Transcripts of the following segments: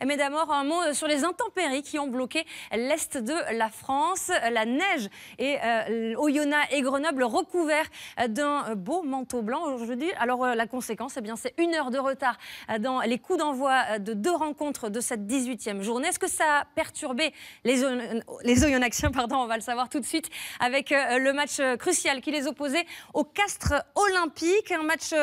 Mais d'abord, un mot sur les intempéries qui ont bloqué l'est de la France. La neige et Oyonnax et Grenoble recouverts d'un beau manteau blanc aujourd'hui. Alors la conséquence, eh bien, c'est 1 heure de retard dans les coups d'envoi de 2 rencontres de cette 18e journée. Est-ce que ça a perturbé les Oyonnaxiens, pardon, on va le savoir tout de suite avec le match crucial qui les opposait au Castres Olympique, un match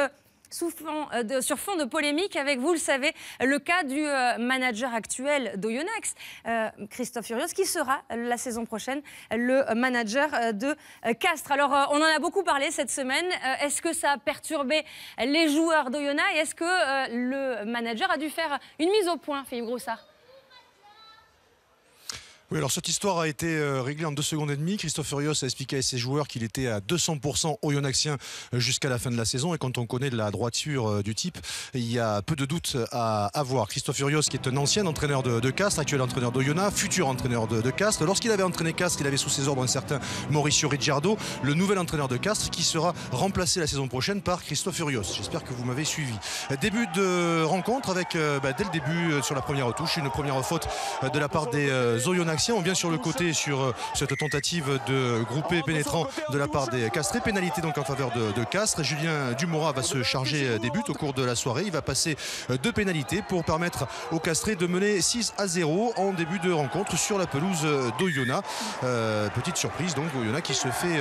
sur fond de polémique avec, vous le savez, le cas du manager actuel d'Oyonnax, Christophe Furios, qui sera la saison prochaine le manager de Castres. Alors, on en a beaucoup parlé cette semaine. Est-ce que ça a perturbé les joueurs d'Oyonnax et est-ce que le manager a dû faire une mise au point, Philippe Groussard? Oui, alors cette histoire a été réglée en 2 secondes et demie. Christophe Furios a expliqué à ses joueurs qu'il était à 200% oyonnaxien jusqu'à la fin de la saison. Et quand on connaît la droiture du type, il y a peu de doute à avoir. Christophe Furios, qui est un ancien entraîneur de Castres, actuel entraîneur d'Oyonnax, futur entraîneur de Castres. Lorsqu'il avait entraîné Castres, il avait sous ses ordres un certain Mauricio Ricciardo, le nouvel entraîneur de Castres, qui sera remplacé la saison prochaine par Christophe Furios. J'espère que vous m'avez suivi. Début de rencontre avec, dès le début, sur la première touche, une première faute de la part des Oyonnaxiens. On vient sur le côté sur cette tentative de grouper pénétrant de la part des Castrés. Pénalité donc en faveur de Castres. Julien Dumora va se charger des buts au cours de la soirée. Il va passer 2 pénalités pour permettre aux Castrés de mener 6-0 en début de rencontre sur la pelouse d'Oyonnax. Petite surprise donc d'Oyonnax qui se fait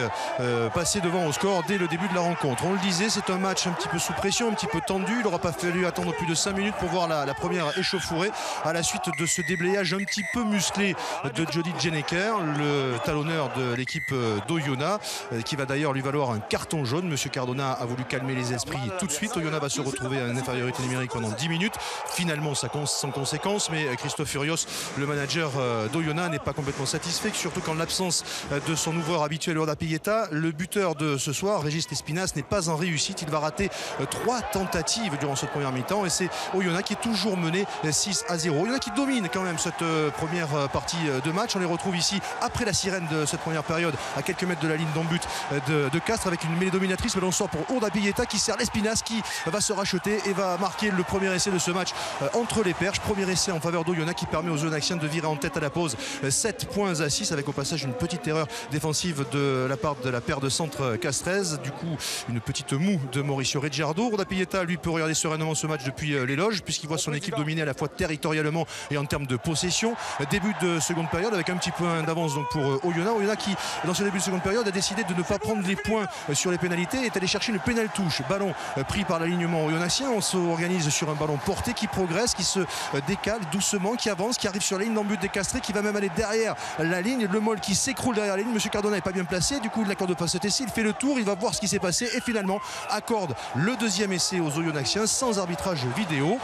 passer devant au score dès le début de la rencontre. On le disait, c'est un match un petit peu sous pression, un petit peu tendu. Il n'aura pas fallu attendre plus de 5 minutes pour voir la première échauffourée à la suite de ce déblayage un petit peu musclé de Jody Jeneker, le talonneur de l'équipe d'Oyonnax, qui va d'ailleurs lui valoir un carton jaune. Monsieur Cardona a voulu calmer les esprits tout de suite. Oyonnax va se retrouver à une infériorité numérique pendant 10 minutes. Finalement, sans conséquence, mais Christophe Furios, le manager d'Oyonnax, n'est pas complètement satisfait, surtout qu'en l'absence de son ouvreur habituel, Urda Pilleta, le buteur de ce soir, Régis Lespinasse, n'est pas en réussite. Il va rater 3 tentatives durant cette première mi-temps et c'est Oyonnax qui est toujours mené 6-0. Oyonnax qui domine quand même cette première partie de match. On les retrouve ici après la sirène de cette première période à quelques mètres de la ligne d'en-but de Castres avec une mêlée dominatrice, mais l'on sort pour Urda Pilleta qui sert Lespinasse qui va se racheter et va marquer le premier essai de ce match entre les perches. Premier essai en faveur d'Oyonnax qui permet aux Oyonnaxiens de virer en tête à la pause 7 points à 6 avec au passage une petite erreur défensive de la part de la paire de centre castraise. Du coup, une petite moue de Mauricio Ricciardo. Urda Pilleta, lui, peut regarder sereinement ce match depuis les loges puisqu'il voit son équipe dominer à la fois territorialement et en termes de possession. Début de seconde période avec un petit peu d'avance donc pour Oyonnax. Oyonnax qui, dans ce début de seconde période, a décidé de ne pas prendre les points sur les pénalités et est allé chercher une pénale touche. Ballon pris par l'alignement oyonnaxien. On s'organise sur un ballon porté qui progresse, qui se décale doucement, qui avance, qui arrive sur la ligne d'en-but des Castrés, qui va même aller derrière la ligne. Le Moll qui s'écroule derrière la ligne. Monsieur Cardona n'est pas bien placé. Du coup, il n'accorde pas cet essai. Il fait le tour. Il va voir ce qui s'est passé et finalement accorde le deuxième essai aux Oyonnaxiens sans arbitrage vidéo.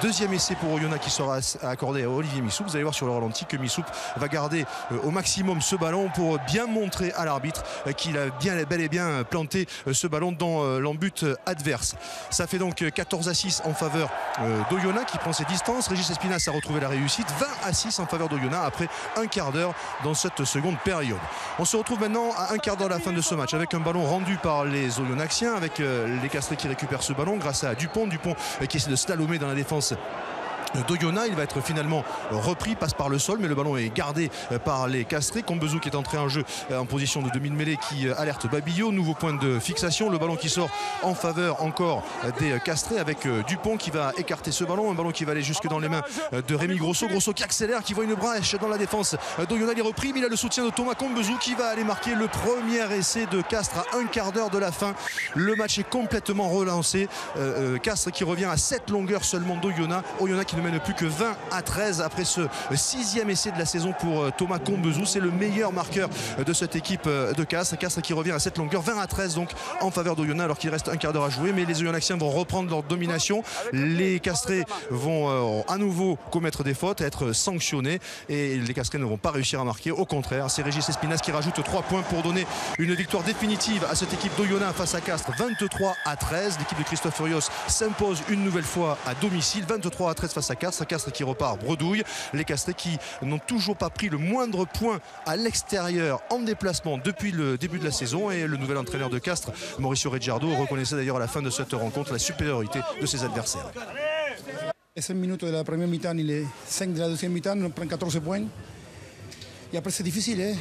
Deuxième essai pour Oyonnax qui sera accordé à Olivier Missoup. Vous allez voir sur le ralenti que Missoup va garder au maximum ce ballon pour bien montrer à l'arbitre qu'il a bel et bien planté ce ballon dans l'embut adverse. Ça fait donc 14-6 en faveur d'Oyonnax qui prend ses distances. Régis Lespinasse a retrouvé la réussite. 20-6 en faveur d'Oyonnax après un quart d'heure dans cette seconde période. On se retrouve maintenant à un quart d'heure de la fin de ce match avec un ballon rendu par les Oyonnaxiens, avec les Castrés qui récupèrent ce ballon grâce à Dupont qui essaie de slalomer dans la défense d'Oyonnax. Il va être finalement repris, passe par le sol, mais le ballon est gardé par les Castrés. Combezou qui est entré en jeu en position de demi-mêlée qui alerte Babillot. Nouveau point de fixation. Le ballon qui sort en faveur encore des Castrés avec Dupont qui va écarter ce ballon. Un ballon qui va aller jusque dans les mains de Rémi Grosso. Grosso qui accélère, qui voit une brèche dans la défense d'Oyonnax. Il est repris, mais il a le soutien de Thomas Combezou qui va aller marquer le premier essai de Castres à un quart d'heure de la fin. Le match est complètement relancé. Castres qui revient à 7 longueurs seulement d'Oyonnax. Oyonnax qui ne mène plus que 20-13 après ce 6e essai de la saison pour Thomas Combezou. C'est le meilleur marqueur de cette équipe de Castres. Castres qui revient à 7 longueurs, 20-13 donc en faveur d'Oyonnax alors qu'il reste un quart d'heure à jouer, mais les Oyonnaxiens vont reprendre leur domination. Les Castrés vont à nouveau commettre des fautes, être sanctionnés et les Castrés ne vont pas réussir à marquer. Au contraire, c'est Régis Lespinasse qui rajoute 3 points pour donner une victoire définitive à cette équipe d'Oyonnax face à Castres, 23-13. L'équipe de Christophe Furios s'impose une nouvelle fois à domicile, 23-13 face à Castres. Castres qui repart bredouille. Les Castrés qui n'ont toujours pas pris le moindre point à l'extérieur en déplacement depuis le début de la saison, et le nouvel entraîneur de Castres, Mauricio Ricciardo, reconnaissait d'ailleurs à la fin de cette rencontre la supériorité de ses adversaires. Les 5 minutes de la première mi-temps et les 5 de la deuxième mi-temps, on prend 14 points. Et après, c'est difficile.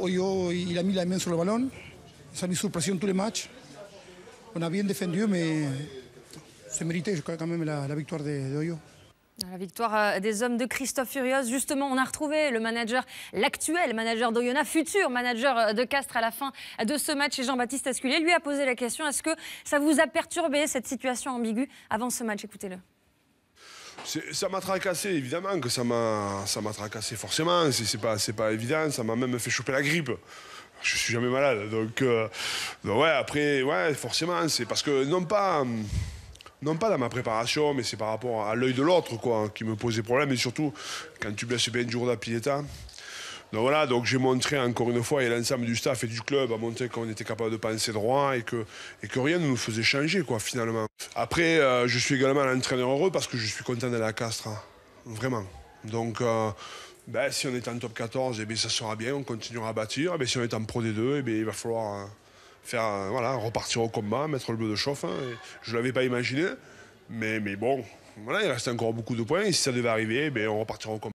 Oyo, il a mis la main sur le ballon. Ça a mis sous pression tous les matchs. On a bien défendu, mais c'est mérité quand même la victoire de Oyo. La victoire des hommes de Christophe Furios. Justement, on a retrouvé le manager, l'actuel manager d'Oyonnax, futur manager de Castres à la fin de ce match. Et Jean-Baptiste Asculier lui a posé la question, est-ce que ça vous a perturbé cette situation ambiguë avant ce match? Écoutez-le. Ça m'a tracassé, évidemment que ça m'a tracassé forcément, c'est pas évident, ça m'a même fait choper la grippe. Je suis jamais malade, donc ouais, après, ouais, forcément, c'est parce que non pas dans ma préparation, mais c'est par rapport à l'œil de l'autre, quoi, qui me posait problème, et surtout quand tu blesses bien Giorda Pileta. Donc voilà, donc j'ai montré encore une fois, et l'ensemble du staff et du club a montré qu'on était capable de penser droit et que rien ne nous faisait changer, quoi, finalement. Après, je suis également un entraîneur heureux parce que je suis content d'aller à Castres, hein, vraiment. Donc, si on est en top 14, ça sera bien, on continuera à bâtir. Si on est en Pro D2, il va falloir repartir au combat, mettre le bleu de chauffe. Hein, je ne l'avais pas imaginé, mais bon, voilà, il reste encore beaucoup de points. Et si ça devait arriver, on repartira au combat.